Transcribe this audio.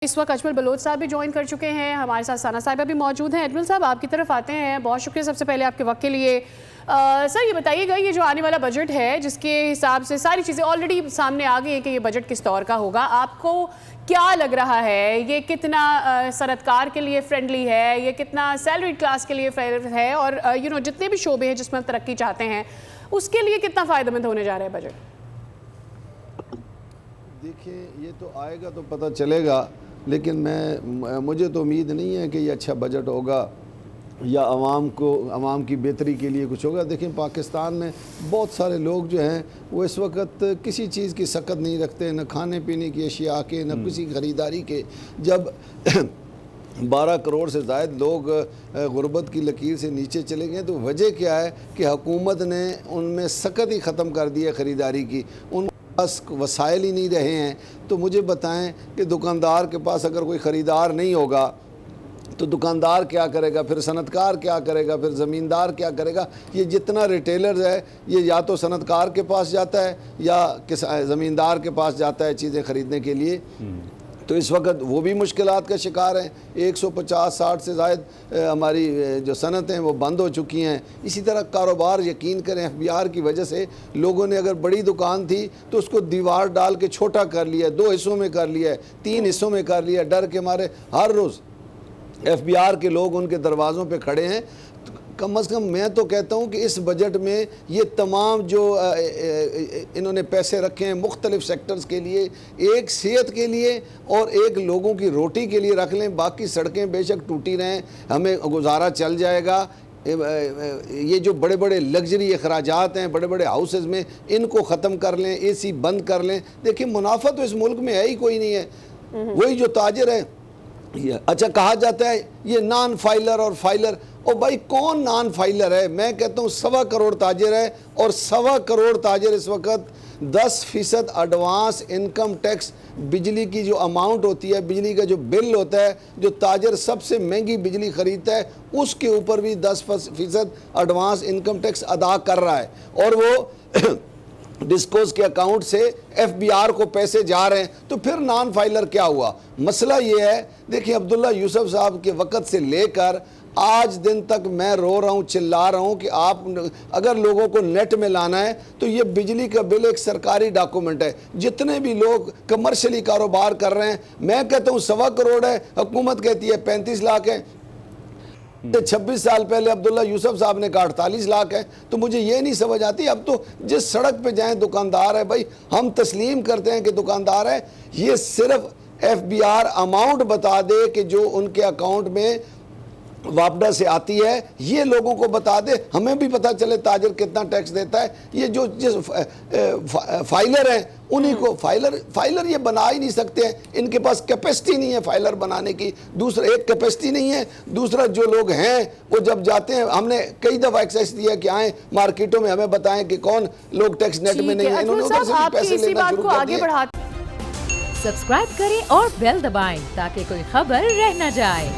اس وقت اجمل بلوچ صاحب بھی جوائن کر چکے ہیں، ہمارے ساتھ ثنا صاحبہ بھی موجود ہیں۔ اجمل صاحب آپ کی طرف آتے ہیں، بہت شکریہ سب سے پہلے آپ کے وقت کے لیے۔ سر یہ بتائیے گا، یہ جو آنے والا بجٹ ہے جس کے حساب سے ساری چیزیں آلریڈی سامنے آ گئی ہیں کہ یہ بجٹ کس طور کا ہوگا، آپ کو کیا لگ رہا ہے؟ یہ کتنا صنعت کار کے لیے فرینڈلی ہے، یہ کتنا سیلری کلاس کے لیے فیئر ہے، اور جتنے بھی شعبے ہیں جس میں ترقی چاہتے ہیں اس کے لیے کتنا فائدہ مند ہونے جا رہا ہے بجٹ؟ دیکھیں، یہ تو آئے گا تو پتہ چلے گا، لیکن مجھے تو امید نہیں ہے کہ یہ اچھا بجٹ ہوگا یا عوام کی بہتری کے لیے کچھ ہوگا۔ دیکھیں، پاکستان میں بہت سارے لوگ جو ہیں وہ اس وقت کسی چیز کی سکت نہیں رکھتے، نہ کھانے پینے کی اشیاء کے، نہ کسی خریداری کے۔ جب 12 کروڑ سے زائد لوگ غربت کی لکیر سے نیچے چلے گئے تو وجہ کیا ہے کہ حکومت نے ان میں سکت ہی ختم کر دی ہے خریداری کی، ان پاس وسائل ہی نہیں رہے ہیں۔ تو مجھے بتائیں کہ دکاندار کے پاس اگر کوئی خریدار نہیں ہوگا تو دکاندار کیا کرے گا، پھر صنعت کار کیا کرے گا، پھر زمیندار کیا کرے گا؟ یہ جتنا ریٹیلرز ہے یہ یا تو صنعت کار کے پاس جاتا ہے یا زمیندار کے پاس جاتا ہے چیزیں خریدنے کے لیے۔ تو اس وقت وہ بھی مشکلات کا شکار ہیں۔ 150-60 سے زائد ہماری جو صنعتیں وہ بند ہو چکی ہیں۔ اسی طرح کاروبار، یقین کریں FBR کی وجہ سے لوگوں نے اگر بڑی دکان تھی تو اس کو دیوار ڈال کے چھوٹا کر لیا، 2 حصوں میں کر لیا، 3 حصوں میں کر لیا، ڈر کے مارے ہر روز FBR کے لوگ ان کے دروازوں پہ کھڑے ہیں۔ کم از کم میں تو کہتا ہوں کہ اس بجٹ میں یہ تمام جو انہوں نے پیسے رکھے ہیں مختلف سیکٹرز کے لیے، ایک صحت کے لیے اور ایک لوگوں کی روٹی کے لیے رکھ لیں۔ باقی سڑکیں بے شک ٹوٹی رہیں، ہمیں گزارا چل جائے گا۔ یہ جو بڑے بڑے لگژری اخراجات ہیں بڑے بڑے ہاؤسز میں، ان کو ختم کر لیں، AC بند کر لیں۔ دیکھیں، منافع تو اس ملک میں ہے ہی کوئی نہیں ہے۔ وہی جو تاجر ہے، اچھا کہا جاتا ہے یہ نان فائلر اور فائلر، اور بھائی کون نان فائلر ہے؟ میں کہتا ہوں 1.25 کروڑ تاجر ہے، اور 1.25 کروڑ تاجر اس وقت 10% ایڈوانس انکم ٹیکس، بجلی کی جو اماؤنٹ ہوتی ہے، بجلی کا جو بل ہوتا ہے، جو تاجر سب سے مہنگی بجلی خریدتا ہے اس کے اوپر بھی 10% ایڈوانس انکم ٹیکس ادا کر رہا ہے، اور وہ ڈسکوز کے اکاؤنٹ سے FBR کو پیسے جا رہے ہیں۔ تو پھر نان فائلر کیا ہوا؟ مسئلہ یہ ہے، دیکھیں عبداللہ یوسف صاحب کے وقت سے لے کر آج دن تک میں رو رہا ہوں، چلا رہا ہوں کہ آپ اگر لوگوں کو نیٹ میں لانا ہے تو یہ بجلی کا بل ایک سرکاری ڈاکومنٹ ہے۔ جتنے بھی لوگ کمرشلی کاروبار کر رہے ہیں، میں کہتا ہوں 1.25 کروڑ ہے، حکومت کہتی ہے 35 لاکھ ہے۔ 26 سال پہلے عبداللہ یوسف صاحب نے کہا 48 لاکھ ہے۔ تو مجھے یہ نہیں سمجھ آتی، اب تو جس سڑک پہ جائیں دکاندار ہے، بھائی ہم تسلیم کرتے ہیں کہ دکاندار ہے، یہ صرف FBR اماؤنٹ بتا دے کہ جو ان کے اکاؤنٹ میں واپڈا سے آتی ہے، یہ لوگوں کو بتا دے، ہمیں بھی پتہ چلے تاجر کتنا ٹیکس دیتا ہے۔ یہ جو جس فائلر ہیں انہی کو فائلر یہ بنا ہی نہیں سکتے ہیں، ان کے پاس کیپیسٹی نہیں ہے فائلر بنانے کی۔ دوسرا، ایک کیپیسٹی نہیں ہے، دوسرا جو لوگ ہیں وہ جب جاتے ہیں، ہم نے کئی دفعہ ایکسیس دیا کہ آئیں مارکیٹوں میں ہمیں بتائیں کہ کون لوگ ٹیکس نیٹ میں نہیں ہیں، انہوں نے ادھر سے بھی پیسے لینا شروع کر دیے۔ سبسکرائب کریں اور بیل دبائیں تاکہ کوئی خبر رہ نہ جائے۔